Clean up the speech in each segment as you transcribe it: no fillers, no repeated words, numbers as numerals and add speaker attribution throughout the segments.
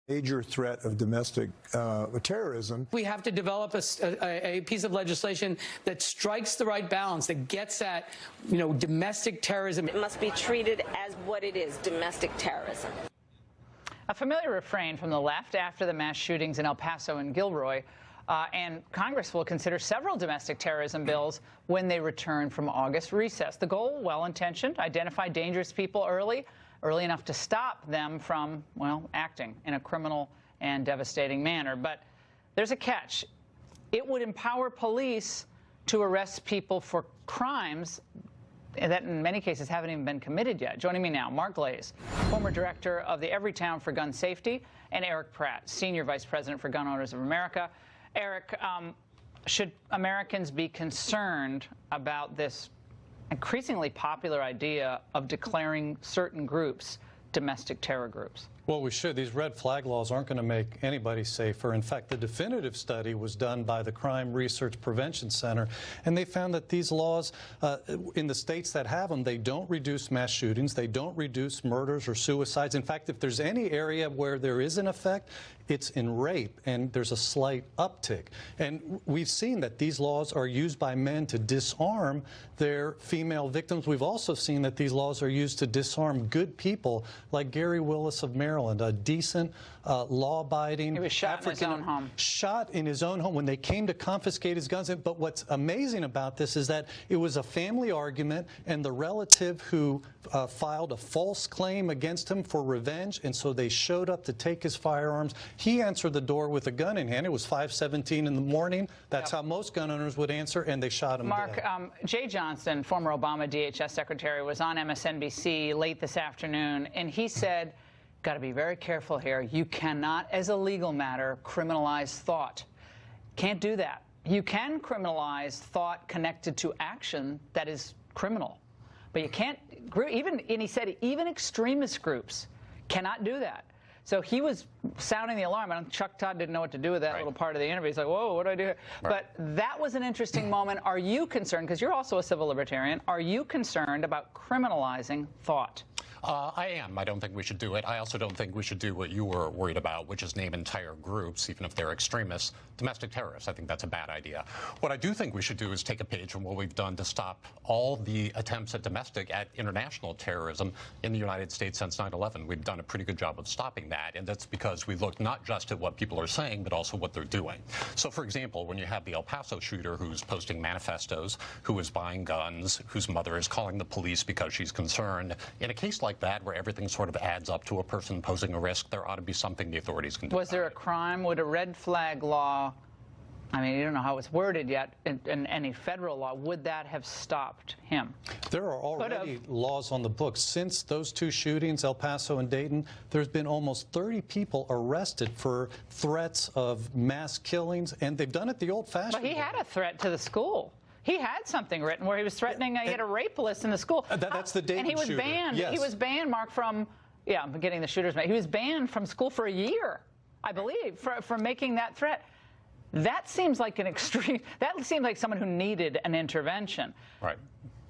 Speaker 1: major threat of domestic terrorism.
Speaker 2: We have to develop a piece of legislation that strikes the right balance, that gets at, domestic terrorism.
Speaker 3: It must be treated as what it is, domestic terrorism.
Speaker 4: A familiar refrain from the left after the mass shootings in El Paso and Gilroy. And Congress will consider several domestic terrorism bills when they return from August recess. The goal, well-intentioned, identify dangerous people early enough to stop them from, acting in a criminal and devastating manner. But there's a catch. It would empower police to arrest people for crimes that in many cases haven't even been committed yet. Joining me now, Mark Glaze, former director of the Everytown for Gun Safety, and Eric Pratt, Senior Vice President for Gun Owners of America. Eric, should Americans be concerned about this increasingly popular idea of declaring certain groups domestic terror groups?
Speaker 5: Well, we should. These red flag laws aren't going to make anybody safer. In fact, the definitive study was done by the Crime Research Prevention Center, and they found that these laws in the states that have them, they don't reduce mass shootings, they don't reduce murders or suicides. In fact, if there's any area where there is an effect, it's in rape, and there's a slight uptick. And we've seen that these laws are used by men to disarm their female victims. We've also seen that these laws are used to disarm good people like Gary Willis of Maryland, a decent, law-abiding.
Speaker 4: He was shot in his own home.
Speaker 5: Shot in his own home when they came to confiscate his guns. But what's amazing about this is that it was a family argument, and the relative who filed a false claim against him for revenge, and so they showed up to take his firearms. He answered the door with a gun in hand. It was 5:17 in the morning. That's how most gun owners would answer, and they shot him
Speaker 4: Mark,
Speaker 5: dead.
Speaker 4: Jay Johnson, former Obama DHS secretary, was on MSNBC late this afternoon, and he said, got to be very careful here. You cannot, as a legal matter, criminalize thought. Can't do that. You can criminalize thought connected to action that is criminal. But you can't, and he said even extremist groups cannot do that. So he was sounding the alarm. And Chuck Todd didn't know what to do with that little part of the interview. He's like, whoa, what do I do here? But that was an interesting moment. Are you concerned, because you're also a civil libertarian, are you concerned about criminalizing thought?
Speaker 6: I am. I don't think we should do it. I also don't think we should do what you were worried about, which is name entire groups, even if they're extremists, domestic terrorists. I think that's a bad idea. What I do think we should do is take a page from what we've done to stop all the attempts at international terrorism in the United States since 9/11. We've done a pretty good job of stopping that, and that's because we look not just at what people are saying, but also what they're doing. So, for example, when you have the El Paso shooter who's posting manifestos, who is buying guns, whose mother is calling the police because she's concerned, in a case like that, where everything sort of adds up to a person posing a risk, there ought to be something the authorities can do.
Speaker 4: Was there a crime? Would a red flag law, I mean, you don't know how it's worded yet, in any federal law, would that have stopped him?
Speaker 5: There are already laws on the books. Since those two shootings, El Paso and Dayton, there's been almost 30 people arrested for threats of mass killings, and they've done it the old-fashioned way.
Speaker 4: But he had a threat to the school. He had something written where he was threatening, he had a rape list in the school.
Speaker 5: That's the Dayton shooter.
Speaker 4: And he was banned.
Speaker 5: Yes.
Speaker 4: He was banned, Mark, from, I'm getting the shooters made. He was banned from school for a year, I believe, for making that threat. That seems like an extreme, that seems like someone who needed an intervention.
Speaker 6: Right.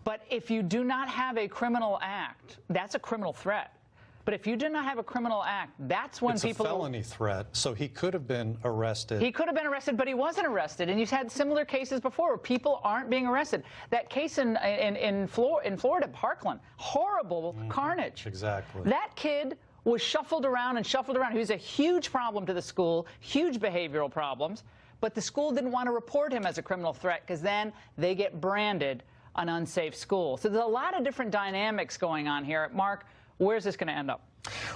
Speaker 4: But if you do not have a criminal act, that's a criminal threat. But if you do not have a criminal act, that's when people...
Speaker 5: It's a felony threat, so he could have been arrested.
Speaker 4: He could have been arrested, but he wasn't arrested. And you've had similar cases before where people aren't being arrested. That case in Florida, Parkland, horrible carnage.
Speaker 5: Exactly.
Speaker 4: That kid was shuffled around and shuffled around. He was a huge problem to the school, huge behavioral problems. But the school didn't want to report him as a criminal threat because then they get branded an unsafe school. So there's a lot of different dynamics going on here. Mark, where's this going to end up?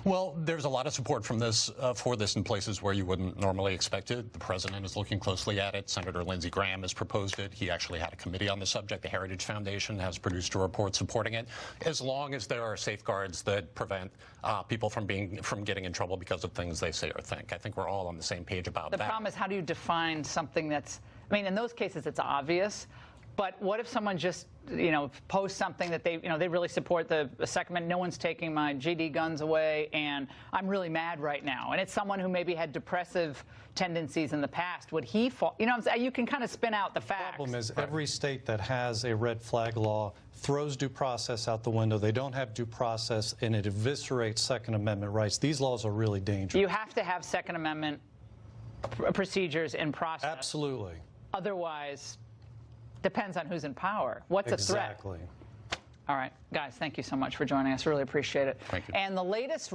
Speaker 6: Well, there's a lot of support from this for this in places where you wouldn't normally expect it. The president is looking closely at it. Senator Lindsey Graham has proposed it. He actually had a committee on the subject. The Heritage Foundation has produced a report supporting it. As long as there are safeguards that prevent people from getting in trouble because of things they say or think. I think we're all on the same page about that.
Speaker 4: The problem is, how do you define something that's, I mean, in those cases it's obvious. But what if someone just post something that they really support the Second Amendment. No one's taking my GD guns away, and I'm really mad right now. And it's someone who maybe had depressive tendencies in the past. Would he fall? You can kind of spin out the facts.
Speaker 5: The problem is every state that has a red flag law throws due process out the window. They don't have due process, and it eviscerates Second Amendment rights. These laws are really dangerous.
Speaker 4: You have to have Second Amendment procedures in process.
Speaker 5: Absolutely.
Speaker 4: Otherwise, depends on who's in power. What's a threat?
Speaker 5: Exactly.
Speaker 4: All right, guys, thank you so much for joining us. Really appreciate it.
Speaker 6: Thank you.
Speaker 4: And the latest